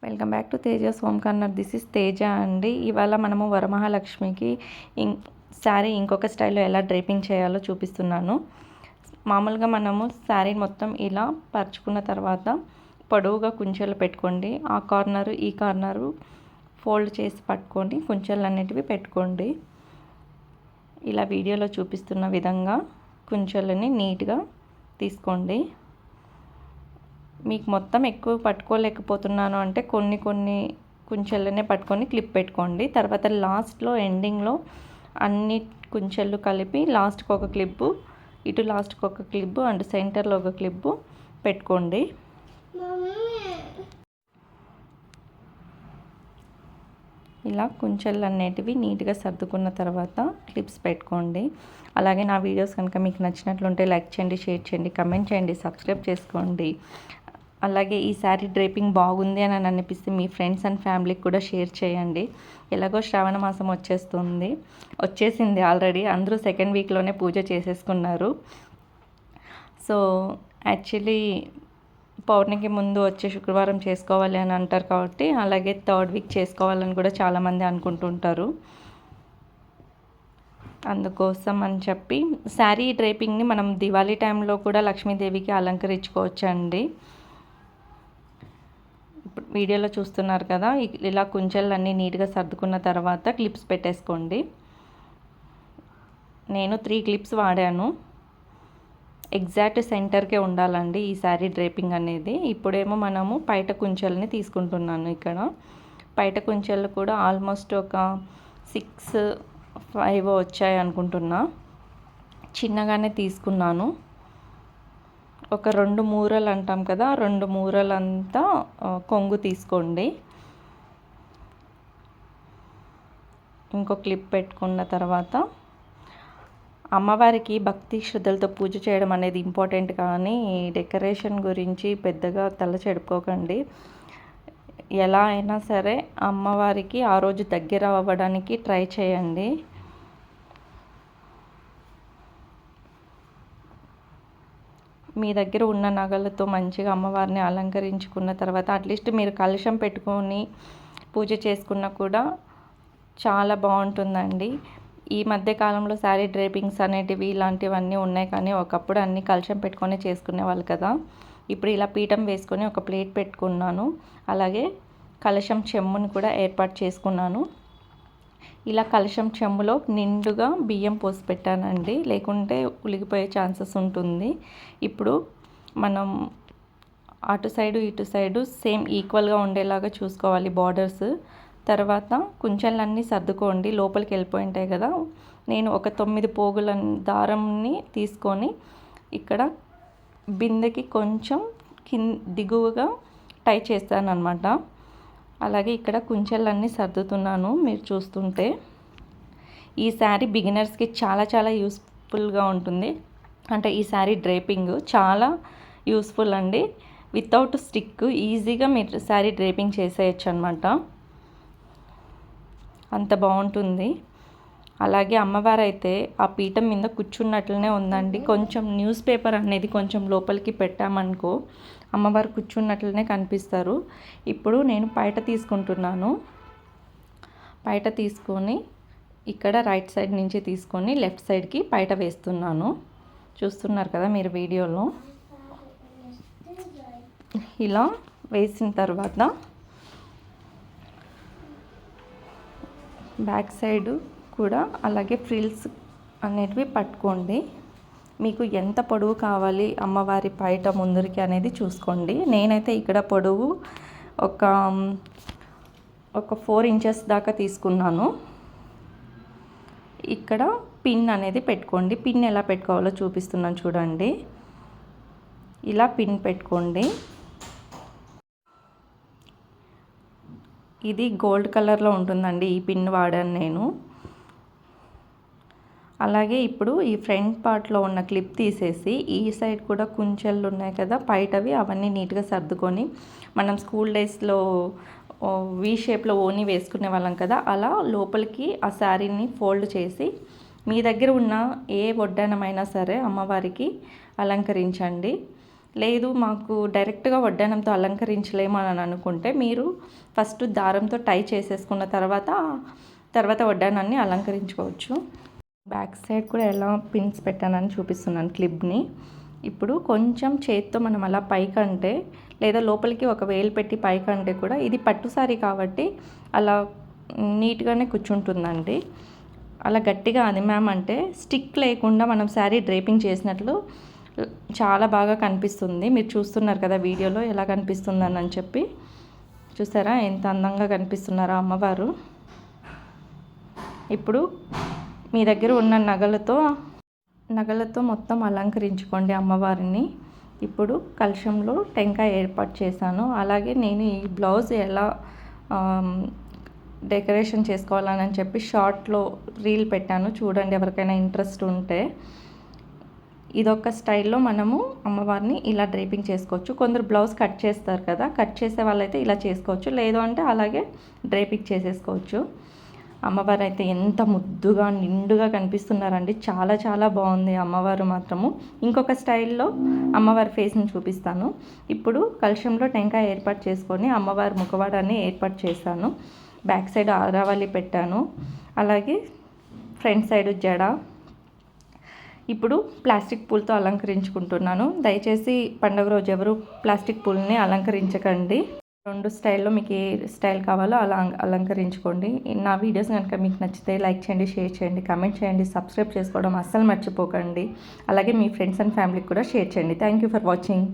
Welcome back to Tejas home corner. This is Teja అండి. ఇవాళ మనము వరమహాలక్ష్మికి శారీ ఇంకొక స్టైల్లో ఎలా డ్రేపింగ్ చేయాలో చూపిస్తున్నాను. మామూలుగా మనము శారీ మొత్తం ఇలా పరుచుకున్న తర్వాత పొడవుగా కుంచెలు పెట్టుకోండి. ఆ కార్నరు ఈ కార్నరు ఫోల్డ్ చేసి పట్టుకొని కుంచెలు అనేటివి పెట్టుకోండి. ఇలా వీడియోలో చూపిస్తున్న విధంగా కుంచెలని నీట్గా తీసుకోండి. మీకు మొత్తం ఎక్కువ పట్టుకోలేకపోతున్నాను అంటే కొన్ని కుంచెలనే పట్టుకొని క్లిప్ పెట్టుకోండి. తర్వాత లాస్ట్లో ఎండింగ్లో అన్ని కుంచెలు కలిపి లాస్ట్కి ఒక క్లిప్పు, ఇటు లాస్ట్కి ఒక క్లిప్పు అండ్ సెంటర్లో ఒక క్లిప్పు పెట్టుకోండి. ఇలా కుంచెలు అనేటివి నీట్గా సర్దుకున్న తర్వాత క్లిప్స్ పెట్టుకోండి. అలాగే నా వీడియోస్ కనుక మీకు నచ్చినట్లుంటే లైక్ చేయండి, షేర్ చేయండి, కమెంట్ చేయండి, సబ్స్క్రైబ్ చేసుకోండి. అలాగే ఈ శారీ డ్రేపింగ్ బాగుంది అని అనిపిస్తే మీ ఫ్రెండ్స్ అండ్ ఫ్యామిలీకి కూడా షేర్ చేయండి. ఎలాగో శ్రావణ మాసం వచ్చేసింది ఆల్రెడీ. అందరూ సెకండ్ వీక్లోనే పూజ చేసేసుకున్నారు. సో యాక్చువల్లీ పౌర్ణమికి ముందు వచ్చే శుక్రవారం చేసుకోవాలి అని అంటారు కాబట్టి అలాగే థర్డ్ వీక్ చేసుకోవాలని కూడా చాలామంది అనుకుంటుంటారు. అందుకోసం అని చెప్పి శారీ డ్రేపింగ్ని మనం దివాళీ టైంలో కూడా లక్ష్మీదేవికి అలంకరించుకోవచ్చండి. ఇప్పుడు వీడియోలో చూస్తున్నారు కదా, ఇలా కుంచెలన్నీ నీట్గా సర్దుకున్న తర్వాత క్లిప్స్ పెట్టేసుకోండి. నేను 3 క్లిప్స్ వాడాను. ఎగ్జాక్ట్ సెంటర్కే ఉండాలండి ఈ శారీ డ్రేపింగ్ అనేది. ఇప్పుడేమో మనము పైట కుంచెల్ని తీసుకుంటున్నాను. ఇక్కడ పైట కుంచెలు కూడా ఆల్మోస్ట్ ఒక 6-5 వచ్చాయి అనుకుంటున్నా. చిన్నగానే తీసుకున్నాను. ఒక 2 మూరలు అంటాం కదా, 2 మూరలంతా కొంగు తీసుకోండి. ఇంకో క్లిప్ పెట్టుకున్న తర్వాత అమ్మవారికి భక్తి శ్రద్ధలతో పూజ చేయడం అనేది ఇంపార్టెంట్, కానీ డెకరేషన్ గురించి పెద్దగా తల చెడుకోకండి. ఎలా అయినా సరే అమ్మవారికి ఆ రోజు దగ్గర అవ్వడానికి ట్రై చేయండి. మీ దగ్గర ఉన్న నగలతో మంచిగా అమ్మవారిని అలంకరించుకున్న తర్వాత అట్లీస్ట్ మీరు కలశం పెట్టుకొని పూజ చేసుకున్నా కూడా చాలా బాగుంటుందండి. ఈ మధ్య కాలంలో శారీ డ్రేపింగ్స్ అనేటివి ఇలాంటివన్నీ ఉన్నాయి, కానీ ఒకప్పుడు అన్ని కలశం పెట్టుకొని చేసుకునే వాళ్ళు కదా. ఇప్పుడు ఇలా పీఠం వేసుకొని ఒక ప్లేట్ పెట్టుకున్నాను. అలాగే కలశం చెమ్మును కూడా ఏర్పాటు చేసుకున్నాను. ఇలా కలశం చెమ్ములో నిండుగా బియ్యం పోసి పెట్టానండి, లేకుంటే ఉలిగిపోయే ఛాన్సెస్ ఉంటుంది. ఇప్పుడు మనం అటు సైడు ఇటు సైడు సేమ్ ఈక్వల్గా ఉండేలాగా చూసుకోవాలి బార్డర్స్. తర్వాత కుంచెలన్నీ సర్దుకోండి, లోపలికి వెళ్ళిపోయి ఉంటాయి కదా. నేను ఒక 9 పోగుల దారంని తీసుకొని ఇక్కడ బిందెకి కొంచెం దిగువగా టై చేస్తాను అన్నమాట. అలాగే ఇక్కడ కుంచెలన్నీ సర్దుతున్నాను. మీరు చూస్తుంటే ఈ శారీ బిగినర్స్కి చాలా యూస్ఫుల్గా ఉంటుంది. అంటే ఈ శారీ డ్రేపింగ్ చాలా యూస్ఫుల్ అండి. వితౌట్ స్టిక్ ఈజీగా మీరు శారీ డ్రేపింగ్ చేసేయచ్చు అనమాట. అంత బాగుంటుంది. అలాగే అమ్మవారు అయితే ఆ పీఠం మీద కూర్చున్నట్లనే ఉందండి. కొంచెం న్యూస్ పేపర్ అనేది కొంచెం లోపలికి పెట్టామనుకో అమ్మవారు కూర్చున్నట్లనే కనిపిస్తారు. ఇప్పుడు నేను పైట తీసుకుంటున్నాను. పైట తీసుకొని ఇక్కడ రైట్ సైడ్ నుంచి తీసుకొని లెఫ్ట్ సైడ్కి పైట వేస్తున్నాను. చూస్తున్నారు కదా మీరు వీడియోలో. ఇలా వేసిన తర్వాత బ్యాక్ సైడ్ కూడా అలాగే ఫ్రిల్స్ అనేటివి పట్టుకోండి. మీకు ఎంత పొడవు కావాలి అమ్మవారి పైట ముందరికి అనేది చూసుకోండి. నేనైతే ఇక్కడ పొడవు ఒక 4 ఇంచెస్ దాకా తీసుకున్నాను. ఇక్కడ పిన్ అనేది పెట్టుకోండి. పిన్ ఎలా పెట్టుకోవాలో చూపిస్తున్నాను చూడండి. ఇలా పిన్ పెట్టుకోండి. ఇది గోల్డ్ కలర్లో ఉంటుందండి. ఈ పిన్ వాడాను నేను. అలాగే ఇప్పుడు ఈ ఫ్రంట్ పార్ట్లో ఉన్న క్లిప్ తీసేసి ఈ సైడ్ కూడా కుంచెలు ఉన్నాయి కదా పైటవి, అవన్నీ నీట్గా సర్దుకొని మనం స్కూల్ డేస్లో వీ షేప్లో ఓని వేసుకునే వాళ్ళం కదా, అలా లోపలికి ఆ శారీని ఫోల్డ్ చేసి మీ దగ్గర ఉన్న ఏ వడ్డానమైనా సరే అమ్మవారికి అలంకరించండి. లేదు మాకు డైరెక్ట్గా వడ్డానంతో అలంకరించలేము అని అనుకుంటే మీరు ఫస్ట్ దారంతో టై చేసేసుకున్న తర్వాత వడ్డానాన్ని అలంకరించుకోవచ్చు. బ్యాక్ సైడ్ కూడా ఎలా పిన్స్ పెట్టానని చూపిస్తున్నాను క్లిప్ని. ఇప్పుడు కొంచెం చేత్తో మనం అలా పైకంటే లేదా లోపలికి ఒక వేలు పెట్టి పైకంటే కూడా ఇది పట్టు సారీ కాబట్టి అలా నీట్గానే కూర్చుంటుందండి. అలా గట్టిగా అదిమామంటే స్టిక్ లేకుండా మనం శారీ డ్రేపింగ్ చేసినట్లు చాలా బాగా కనిపిస్తుంది. మీరు చూస్తున్నారు కదా వీడియోలో ఎలా కనిపిస్తుందని చెప్పి. చూసారా ఎంత అందంగా కనిపిస్తున్నారో అమ్మవారు. ఇప్పుడు మీ దగ్గర ఉన్న నగలతో మొత్తం అలంకరించుకోండి అమ్మవారిని. ఇప్పుడు కలశంలో టెంకాయ ఏర్పాటు చేశాను. అలాగే నేను ఈ బ్లౌజ్ ఎలా డెకరేషన్ చేసుకోవాలని చెప్పి షార్ట్లో రీల్ పెట్టాను, చూడండి ఎవరికైనా ఇంట్రెస్ట్ ఉంటే. ఇదొక స్టైల్లో మనము అమ్మవారిని ఇలా డ్రేపింగ్ చేసుకోవచ్చు. కొందరు బ్లౌజ్ కట్ చేస్తారు కదా, కట్ చేసే వాళ్ళైతే ఇలా చేసుకోవచ్చు, లేదు అంటే అలాగే డ్రేపింగ్ చేసేసుకోవచ్చు. అమ్మవారు అయితే ఎంత ముద్దుగా నిండుగా కనిపిస్తున్నారండి. చాలా చాలా బాగుంది అమ్మవారు మాత్రము. ఇంకొక స్టైల్లో అమ్మవారి ఫేస్ని చూపిస్తాను. ఇప్పుడు కలశంలో టెంకాయ ఏర్పాటు చేసుకొని అమ్మవారి ముఖవాడాన్ని ఏర్పాటు చేశాను. బ్యాక్ సైడ్ ఆరావళి పెట్టాను, అలాగే ఫ్రంట్ సైడ్ జడ. ఇప్పుడు ప్లాస్టిక్ పూలతో అలంకరించుకుంటున్నాను. దయచేసి పండుగ రోజు ఎవరు ప్లాస్టిక్ పూలని అలంకరించకండి. 2 స్టైల్లో మీకు ఏ స్టైల్ కావాలో అలా అలంకరించుకోండి. నా వీడియోస్ కనుక మీకు నచ్చితే లైక్ చేయండి, షేర్ చేయండి, కామెంట్ చేయండి, సబ్స్క్రైబ్ చేసుకోవడం అస్సలు మర్చిపోకండి. అలాగే మీ ఫ్రెండ్స్ అండ్ ఫ్యామిలీకి కూడా షేర్ చేయండి. Thank you for watching.